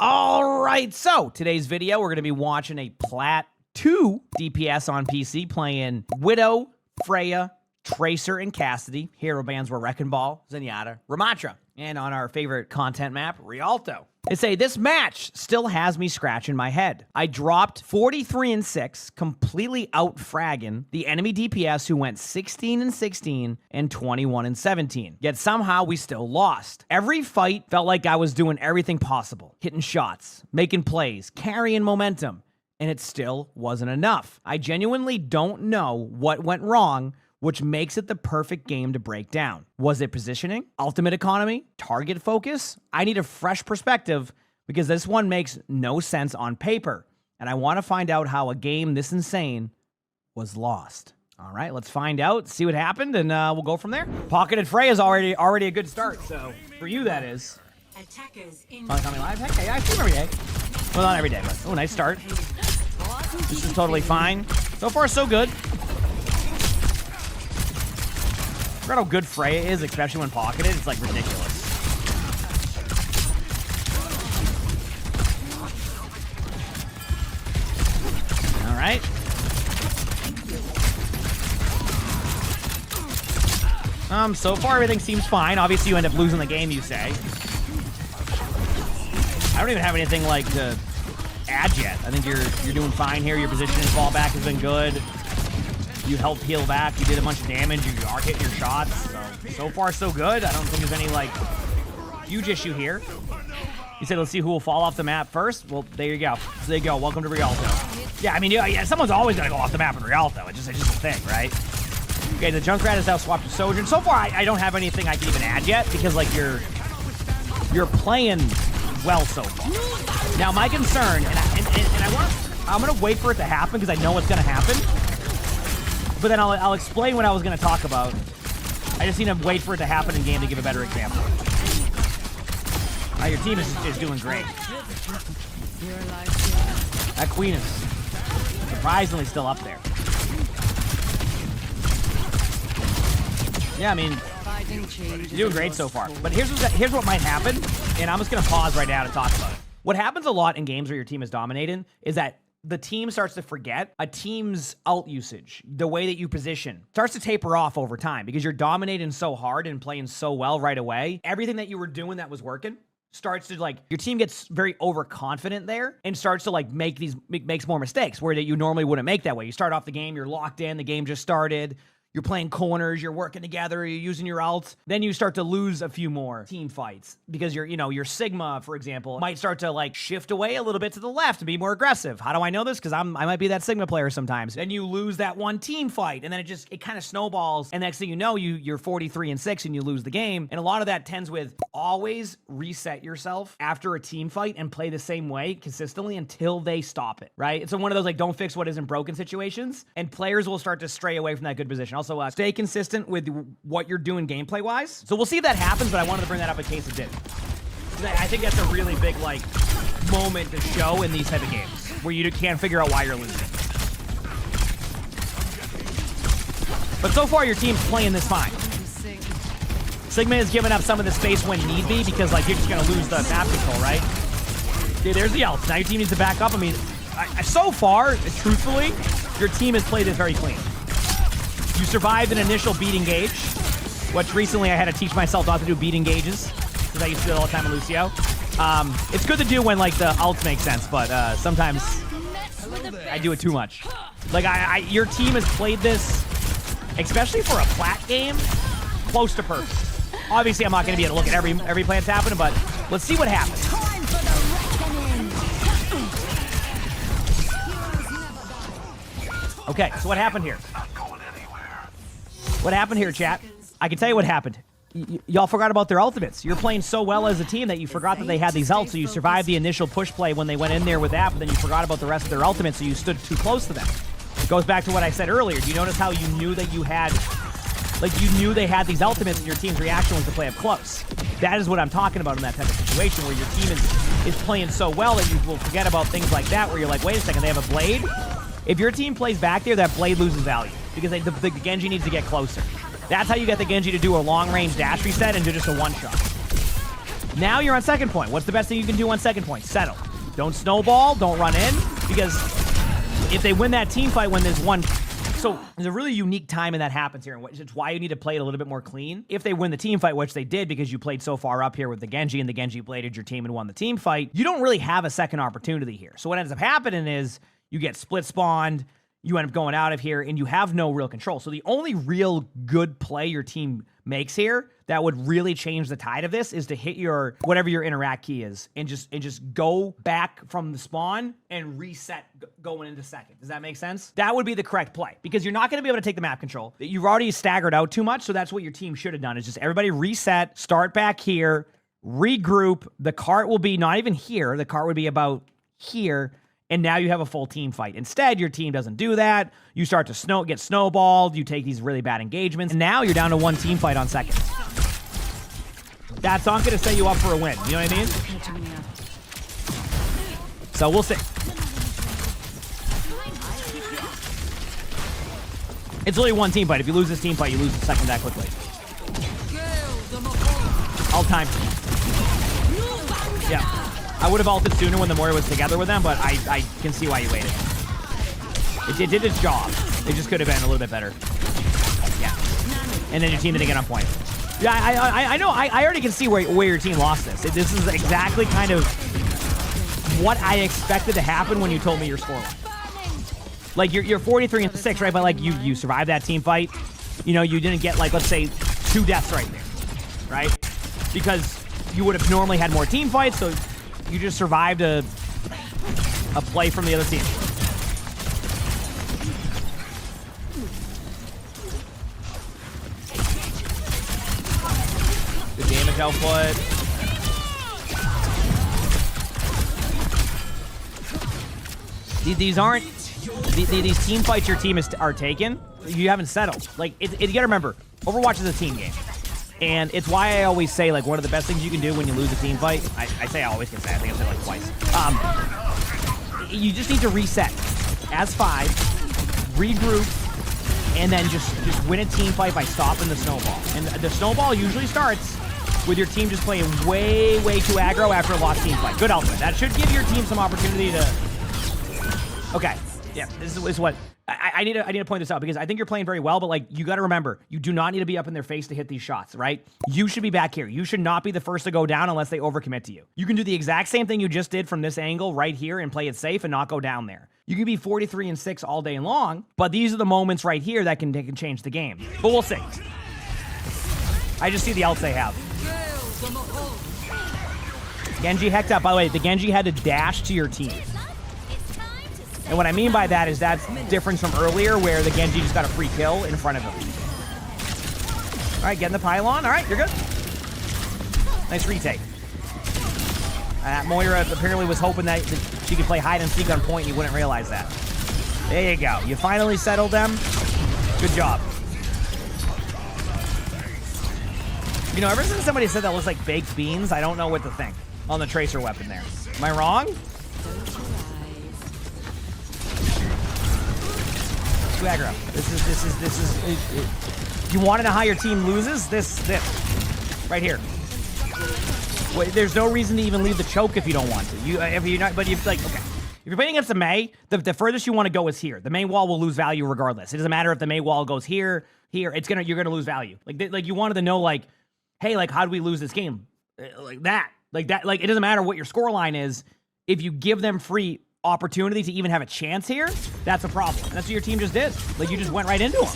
All right, so today's video, we're going to be watching a Plat 2 DPS on PC playing Widow, Freya, Tracer, and Cassidy. Hero bands were Wrecking Ball, Zenyatta, Ramatra, and on our favorite content map, Rialto. They say, this match still has me scratching my head. I dropped 43-6, completely out-fragging the enemy DPS who went 16-16 and 21-17. Yet somehow we still lost. Every fight felt like I was doing everything possible. Hitting shots, making plays, carrying momentum, and it still wasn't enough. I genuinely don't know what went wrong, which makes it the perfect game to break down. Was it positioning, ultimate economy, target focus? I need a fresh perspective because this one makes no sense on paper, and I want to find out how a game this insane was lost. All right, let's find out, see what happened, and we'll go from there. Pocketed Freya is already a good start, so for you that is. Coming live? Hey, I stream every day. Well, not every day, but oh, nice start. This is totally fine. So far, so good. I forgot how good Freya is, especially when pocketed. It's like ridiculous. All right. So far everything seems fine. Obviously you end up losing the game, you say. I don't even have anything like to add yet. I think you're doing fine here. Your position and fallback has been good. You helped heal back. You did a bunch of damage. You are hitting your shots. So far, so good. I don't think there's any, like, huge issue here. You said, let's see who will fall off the map first. Well, there you go. So there you go. Welcome to Rialto. Yeah, I mean, yeah, someone's always going to go off the map in Rialto. It's just a thing, right? Okay, the Junkrat is now swapped to Sojourn. So far, I don't have anything I can even add yet because, like, you're playing well so far. Now, my concern, I'm going to wait for it to happen because I know it's going to happen. But then I'll explain what I was going to talk about. I just need to wait for it to happen in game to give a better example. Your team is doing great. That queen is surprisingly still up there. Yeah, I mean, you're doing great so far. But here's what might happen, and I'm just going to pause right now to talk about it. What happens a lot in games where your team is dominating is that the team starts to forget a team's ult usage, the way that you position, starts to taper off over time because you're dominating so hard and playing so well right away. Everything that you were doing that was working starts to, like, your team gets very overconfident there and starts to, like, makes more mistakes where that you normally wouldn't make that way. You start off the game, you're locked in, the game just started. You're playing corners, you're working together, you're using your ults. Then you start to lose a few more team fights because your Sigma, for example, might start to, like, shift away a little bit to the left and be more aggressive. How do I know this? Because I might be that Sigma player sometimes. Then you lose that one team fight, and then it kind of snowballs. And next thing you know, you're 43-6 and you lose the game. And a lot of that tends with always reset yourself after a team fight and play the same way consistently until they stop it, right? It's one of those, like, don't fix what isn't broken situations, and players will start to stray away from that good position. Also, stay consistent with what you're doing gameplay-wise. So we'll see if that happens, but I wanted to bring that up in case it did. I think that's a really big, like, moment to show in these type of games where you can't figure out why you're losing. But so far, your team's playing this fine. Sigma is giving up some of the space when need be because, like, you're just going to lose the map control, right? Okay, there's the ult. Now your team needs to back up. I mean, so far, truthfully, your team has played this very clean. You survived an initial beat engage, which recently I had to teach myself not to do beat engages, because I used to do it all the time with Lucio. It's good to do when, like, the ults make sense, but sometimes I do it too much. Like, your team has played this, especially for a Plat game, close to perfect. Obviously, I'm not going to be able to look at every play that's happening, but let's see what happens. Okay, so what happened here? What happened here, chat? I can tell you what happened. Y'all forgot about their ultimates. You're playing so well as a team that you forgot that they had these ults, so you survived the initial push play when they went in there with that, but then you forgot about the rest of their ultimates, so you stood too close to them. It goes back to what I said earlier. Do you notice how you knew that you had, like, you knew they had these ultimates and your team's reaction was to play up close? That is what I'm talking about in that type of situation where your team is playing so well that you will forget about things like that where you're like, wait a second, they have a blade? If your team plays back there, that blade loses value because the Genji needs to get closer. That's how you get the Genji to do a long-range dash reset and do just a one-shot. Now you're on second point. What's the best thing you can do on second point? Settle. Don't snowball. Don't run in. Because if they win that team fight when there's one... So there's a really unique time and that happens here, and it's why you need to play it a little bit more clean. If they win the team fight, which they did because you played so far up here with the Genji, and the Genji bladed your team and won the team fight, you don't really have a second opportunity here. So what ends up happening is you get split spawned, you end up going out of here, and you have no real control. So the only real good play your team makes here that would really change the tide of this is to hit your whatever your interact key is and just go back from the spawn and reset going into second. Does that make sense? That would be the correct play because you're not going to be able to take the map control. You've already staggered out too much, so that's what your team should have done is just everybody reset, start back here, regroup. The cart will be not even here. The cart would be about here. And now you have a full team fight. Instead, your team doesn't do that. You start to get snowballed. You take these really bad engagements. And now you're down to one team fight on second. That's not going to set you up for a win. You know what I mean? So we'll see. It's only one team fight. If you lose this team fight, you lose the second that quickly. All time. Yeah. I would have ulted sooner when the Moira was together with them, but I can see why you waited. It did its job. It just could have been a little bit better. Yeah. And then your team didn't get on point. Yeah, I know. I already can see where your team lost this. This is exactly kind of what I expected to happen when you told me your scoreline. Like, you're 43-6, right? But, like, you survived that team fight. You know, you didn't get, like, let's say, 2 deaths right there, right? Because you would have normally had more team fights, so... You just survived a play from the other team. Good damage output. These aren't these team fights your team are taking. You haven't settled. Like you gotta remember, Overwatch is a team game. And it's why I always say, like, one of the best things you can do when you lose a team fight, I say I always can say, I think I've said it like twice. You just need to reset as 5, regroup, and then just win a team fight by stopping the snowball. And the snowball usually starts with your team just playing way, way too aggro after a lost team fight. Good output. That should give your team some opportunity to... Okay. Yeah, this is what... I need to point this out because I think you're playing very well, but like you got to remember, you do not need to be up in their face to hit these shots, right? You should be back here. You should not be the first to go down unless they overcommit to you. You can do the exact same thing you just did from this angle right here and play it safe and not go down there. You can be 43-6 all day long, but these are the moments right here that can change the game. But we'll see. I just see the ults they have. Genji hecked up. By the way, the Genji had to dash to your team. And what I mean by that is that's different from earlier where the Genji just got a free kill in front of him. All right, getting the pylon. All right, you're good. Nice retake. Moira apparently was hoping that she could play hide and seek on point and you wouldn't realize that. There you go. You finally settled them. Good job. You know, ever since somebody said that looks like baked beans, I don't know what to think on the tracer weapon there. Am I wrong? Aggro. This is. You want to know how your team loses? This right here. Wait, there's no reason to even leave the choke if you don't want to. If you're not, but if like okay, if you're playing against the Mei, the furthest you want to go is here. The main wall will lose value regardless. It doesn't matter if the main wall goes here. You're gonna lose value. Like you wanted to know like, hey, like how do we lose this game? Like that. Like it doesn't matter what your score line is. If you give them free opportunity to even have a chance here, that's a problem. And that's what your team just did. Like, you just went right into them.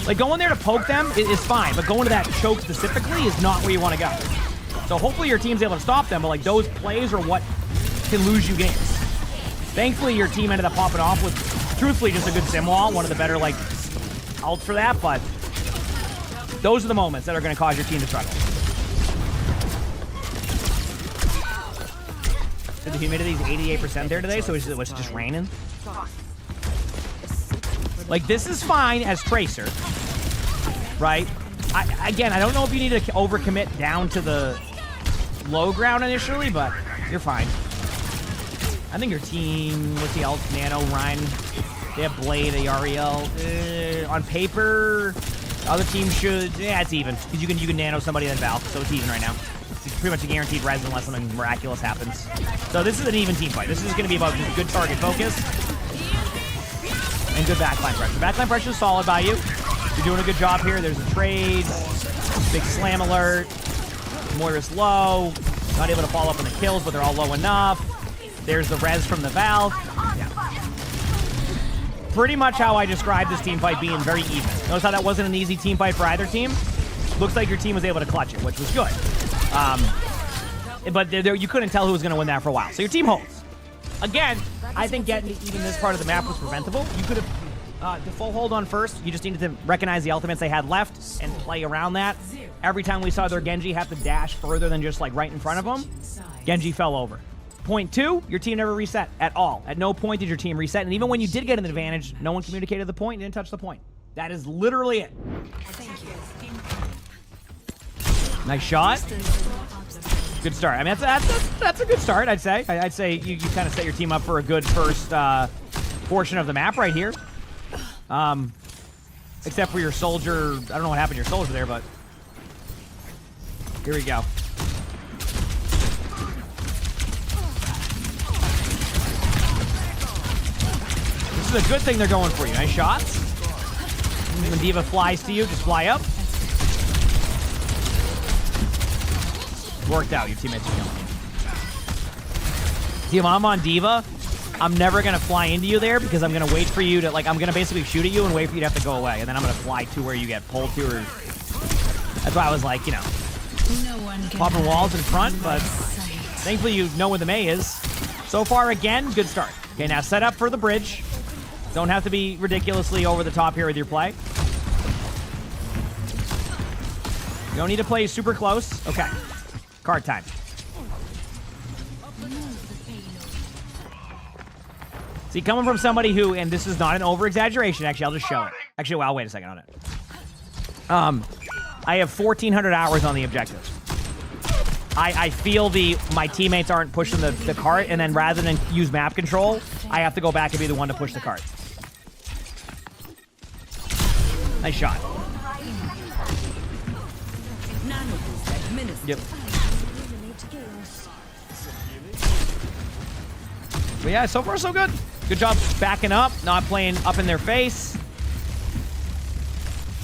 Like, going there to poke them is fine, but going to that choke specifically is not where you want to go. So hopefully your team's able to stop them, but, like, those plays are what can lose you games. Thankfully, your team ended up popping off with, truthfully, just a good sim wall, one of the better, like, ults for that, but those are the moments that are going to cause your team to struggle. So the humidity is 88% there today, so it's just raining. Like, this is fine as Tracer, right? Again, I don't know if you need to overcommit down to the low ground initially, but you're fine. I think your team, what's the ult? Nano, Ryan, they have Blade, a Ariel. On paper, Other team should, yeah, it's even. Because you can nano somebody then Valve, so it's even right now. It's pretty much a guaranteed res unless something miraculous happens. So this is an even team fight. This is going to be about just good target focus and good backline pressure. Backline pressure is solid by you. You're doing a good job here. There's a trade. Big slam alert. Moira's low. Not able to follow up on the kills, but they're all low enough. There's the res from the Valve. Yeah. Pretty much how I described this team fight being very even. Notice how that wasn't an easy team fight for either team? Looks like your team was able to clutch it, which was good. But you couldn't tell who was going to win that for a while. So your team holds. Again, I think getting to even this part of the map was preventable. You could have default hold on first. You just needed to recognize the ultimates they had left and play around that. Every time we saw their Genji have to dash further than just like right in front of them, Genji fell over. Point 2, your team never reset at all. At no point did your team reset. And even when you did get an advantage, no one communicated the point and didn't touch the point. That is literally it. Nice shot. Good start. I mean, that's a good start, I'd say. I'd say you kind of set your team up for a good first portion of the map right here. Except for your soldier. I don't know what happened to your soldier there, but here we go. This is a good thing they're going for you. Nice shots. When D.Va flies to you, just fly up. Worked out. Your teammates are killing you. See, if I'm on D.Va, I'm never going to fly into you there because I'm going to wait for you to, like, I'm going to basically shoot at you and wait for you to have to go away. And then I'm going to fly to where you get pulled to. Or that's why I was like, you know, popping walls in front. But thankfully you know where the Mei is. So far, again, good start. Okay, now set up for the bridge. Don't have to be ridiculously over the top here with your play. You don't need to play super close. Okay. Card time. See, coming from somebody who, and this is not an over-exaggeration, actually, I'll just show it. Actually, well, I'll wait a second on it. I have 1,400 hours on the objectives. I feel my teammates aren't pushing the cart, and then rather than use map control, I have to go back and be the one to push the cart. Nice shot. Yep. But yeah, so far so good. Good job backing up, not playing up in their face.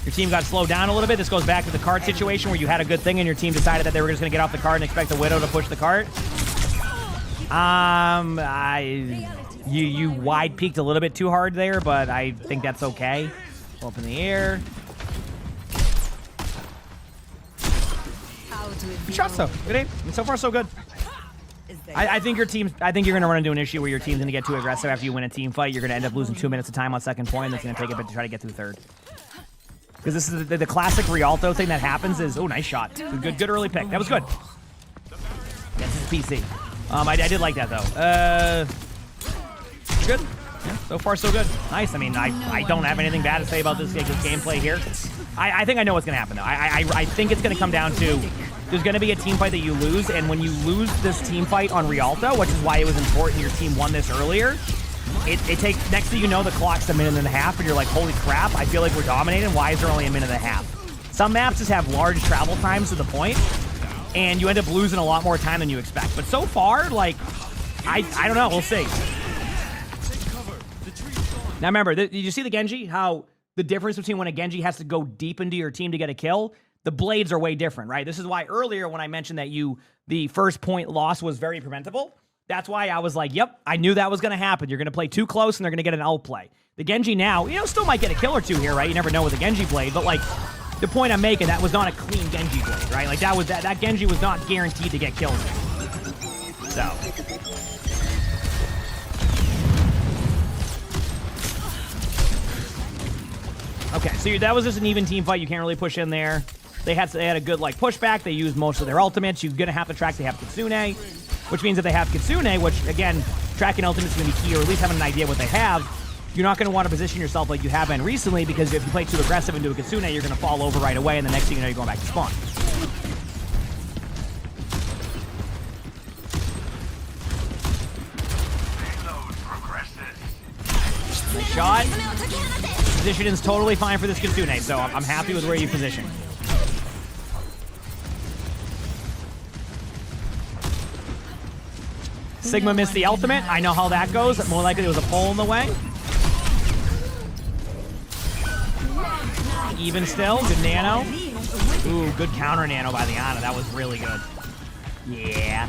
Your team got slowed down a little bit. This goes back to the cart situation where you had a good thing and your team decided that they were just going to get off the cart and expect the Widow to push the cart. You wide peaked a little bit too hard there, but I think that's okay. Up in the air. Good shots though. Good aim. So far so good. I think your team. I think you're going to run into an issue where your team's going to get too aggressive after you win a team fight. You're going to end up losing 2 minutes of time on second point. That's going to take a bit to try to get through third. Because this is the classic Rialto thing that happens is, oh, nice shot. Good early pick. That was good. Yes, it's PC. I did like that though. Good. Yeah, so far so good. Nice. I mean, I don't have anything bad to say about this gameplay here. I think I know what's going to happen though. I think it's going to come down to there's going to be a team fight that you lose, and when you lose this team fight on Rialto, which is why it was important your team won this earlier, it takes, next thing you know, the clock's a minute and a half, and you're like, holy crap, I feel like we're dominating. Why is there only a minute and a half? Some maps just have large travel times to the point, and you end up losing a lot more time than you expect. But so far, like, I don't know. We'll see. Now remember, did you see the Genji? How the difference between when a Genji has to go deep into your team to get a kill, the blades are way different, right? This is why earlier when I mentioned that the first point loss was very preventable, that's why I was like, yep, I knew that was going to happen. You're going to play too close and they're going to get an outplay. The Genji now, still might get a kill or two here, right? You never know with the Genji blade, but like the point I'm making, that was not a clean Genji blade, right? Like that Genji was not guaranteed to get kills. So. Okay, so that was just an even team fight. You can't really push in there. They had a good like pushback. They used most of their ultimates. You're gonna have to track. They have Kitsune, which means if they have Kitsune, which again, tracking ultimates is gonna be key, or at least having an idea what they have. You're not gonna want to position yourself like you have been recently, because if you play too aggressive into a Kitsune, you're gonna fall over right away, and the next thing you know, you're going back to spawn. Nice shot. Position is totally fine for this Kitsune, so I'm happy with where you position. Sigma missed the ultimate. I know how that goes. More likely there was a pole in the way. Even still, good nano. Ooh, good counter nano by the Ana. That was really good. Yeah.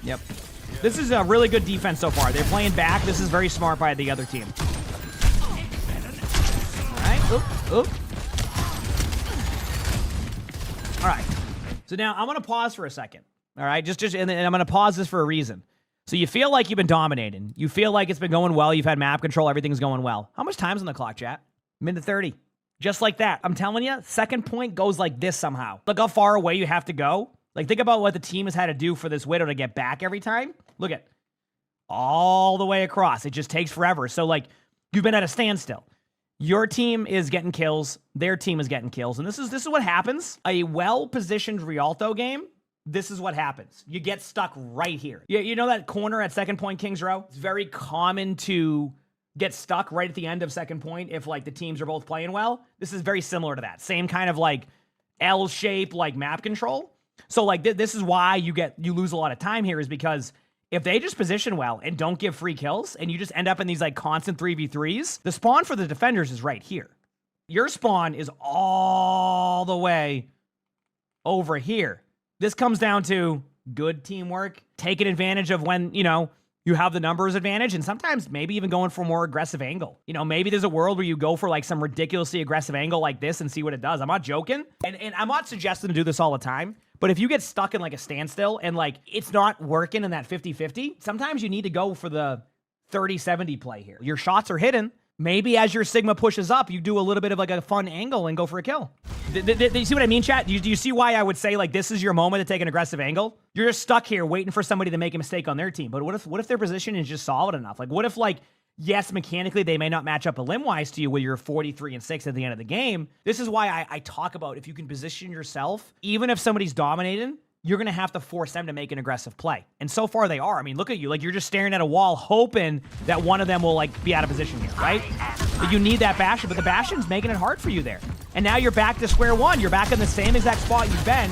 Yep. This is a really good defense so far. They're playing back. This is very smart by the other team. All right. Oop, oop. All right. So now I'm going to pause for a second. All right. And I'm going to pause this for a reason. So you feel like you've been dominating. You feel like it's been going well. You've had map control. Everything's going well. How much time's on the clock, chat? Minute 30. Just like that. I'm telling you, second point goes like this somehow. Look how far away you have to go. Like, think about what the team has had to do for this Widow to get back every time. Look at all the way across. It just takes forever. So, like, you've been at a standstill. Your team is getting kills. Their team is getting kills. And this is what happens. A well-positioned Rialto game, this is what happens. You get stuck right here. You know that corner at second point, Kings Row? It's very common to get stuck right at the end of second point if, like, the teams are both playing well. This is very similar to that. Same kind of, like, L-shape, like, map control. So, like, this is why you lose a lot of time here, is because if they just position well and don't give free kills and you just end up in these, like, constant 3v3s, the spawn for the defenders is right here. Your spawn is all the way over here. This comes down to good teamwork, taking advantage of when, you know, you have the numbers advantage, and sometimes maybe even going for a more aggressive angle. You know, maybe there's a world where you go for, like, some ridiculously aggressive angle like this and see what it does. I'm not joking. And I'm not suggesting to do this all the time. But if you get stuck in, like, a standstill and, like, it's not working in that 50-50, sometimes you need to go for the 30-70 play here. Your shots are hidden. Maybe as your Sigma pushes up, you do a little bit of, like, a fun angle and go for a kill. Do you see what I mean, chat? Do you see why I would say, like, this is your moment to take an aggressive angle? You're just stuck here waiting for somebody to make a mistake on their team. But what if their position is just solid enough? Like, what if, like, yes, mechanically, they may not match up a limb-wise to you with your 43-6 at the end of the game. This is why I talk about if you can position yourself, even if somebody's dominating, you're going to have to force them to make an aggressive play. And so far, they are. I mean, look at you. Like, you're just staring at a wall, hoping that one of them will, like, be out of position here, right? But you need that Bastion, but the Bastion's making it hard for you there. And now you're back to square one. You're back in the same exact spot you've been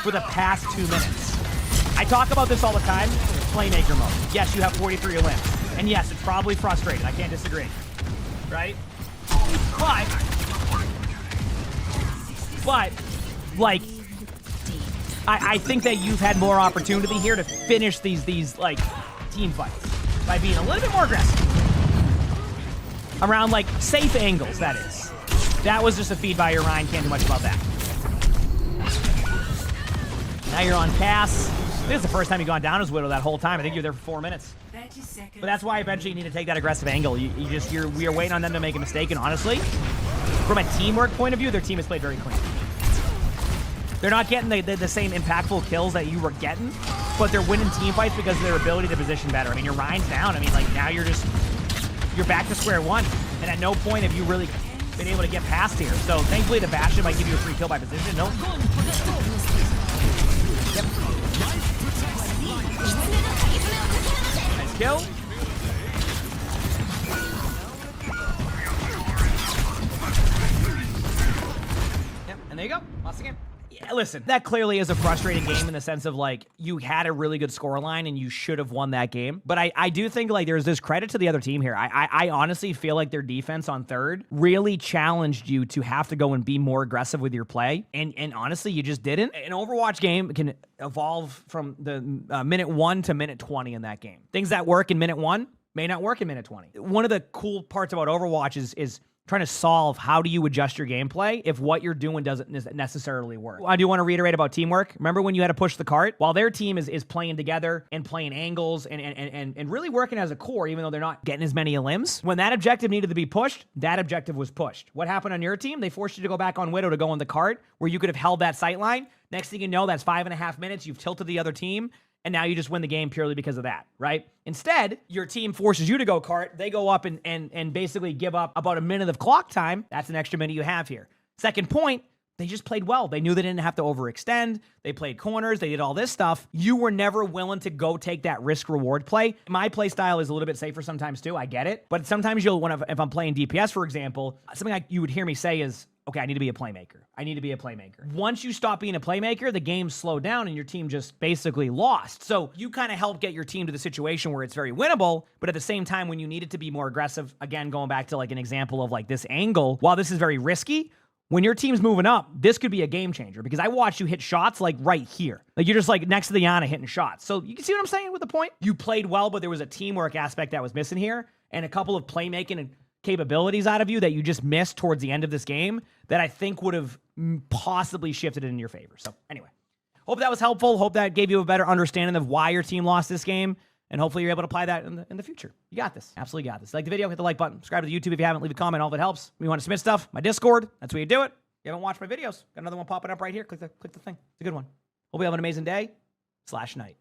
for the past 2 minutes. I talk about this all the time. Playmaker mode. Yes, you have 43 limbs. And yes, it's probably frustrating. I can't disagree. Right? But like, I think that you've had more opportunity here to finish these like, team fights by being a little bit more aggressive. Around, like, safe angles, that is. That was just a feed by your Ryan. Can't do much about that. Now you're on pass. This is the first time you've gone down as Widow that whole time. I think you're there for 4 minutes. But that's why eventually you need to take that aggressive angle. We are waiting on them to make a mistake, and honestly, from a teamwork point of view, their team has played very clean. They're not getting the same impactful kills that you were getting, but they're winning team fights because of their ability to position better. I mean, your Ryan's down. I mean, like, now you're back to square one, and at no point have you really been able to get past here. So thankfully the Bastion might give you a free kill by position. No. Yep. Nice kill. Yep, and there you go. Lost again. Yeah, listen, that clearly is a frustrating game in the sense of, like, you had a really good scoreline and you should have won that game. But I do think, like, there's this credit to the other team here. I honestly feel like their defense on third really challenged you to have to go and be more aggressive with your play. And honestly, you just didn't. An Overwatch game can evolve from the minute 1 to minute 20 in that game. Things that work in minute 1 may not work in minute 20. One of the cool parts about Overwatch is trying to solve how do you adjust your gameplay if what you're doing doesn't necessarily work. I do want to reiterate about teamwork. Remember when you had to push the cart? While their team is playing together and playing angles and really working as a core, even though they're not getting as many limbs, when that objective needed to be pushed, that objective was pushed. What happened on your team? They forced you to go back on Widow to go on the cart where you could have held that sight line. Next thing you know, that's 5.5 minutes. You've tilted the other team. And now you just win the game purely because of that, right? Instead, your team forces you to go cart. They go up and basically give up about a minute of clock time. That's an extra minute you have here. Second point, they just played well. They knew they didn't have to overextend. They played corners. They did all this stuff. You were never willing to go take that risk-reward play. My play style is a little bit safer sometimes too. I get it. But sometimes you'll want to, if I'm playing DPS, for example, something like you would hear me say is, okay, I need to be a playmaker. I need to be a playmaker. Once you stop being a playmaker, the game slowed down and your team just basically lost. So you kind of help get your team to the situation where it's very winnable, but at the same time, when you need it to be more aggressive, again, going back to like an example of like this angle, while this is very risky, when your team's moving up, this could be a game changer because I watched you hit shots like right here. Like you're just like next to the Yana hitting shots. So you can see what I'm saying with the point? You played well, but there was a teamwork aspect that was missing here and a couple of playmaking and capabilities out of you that you just missed towards the end of this game that I think would have possibly shifted it in your favor. So anyway, hope that was helpful. Hope that gave you a better understanding of why your team lost this game. And hopefully you're able to apply that in the future. You got this. Absolutely got this. Like the video, hit the like button. Subscribe to the YouTube if you haven't. Leave a comment. All of it helps. If you want to submit stuff, my Discord, that's where you do it. If you haven't watched my videos, got another one popping up right here. Click the thing. It's a good one. Hope you have an amazing day/night.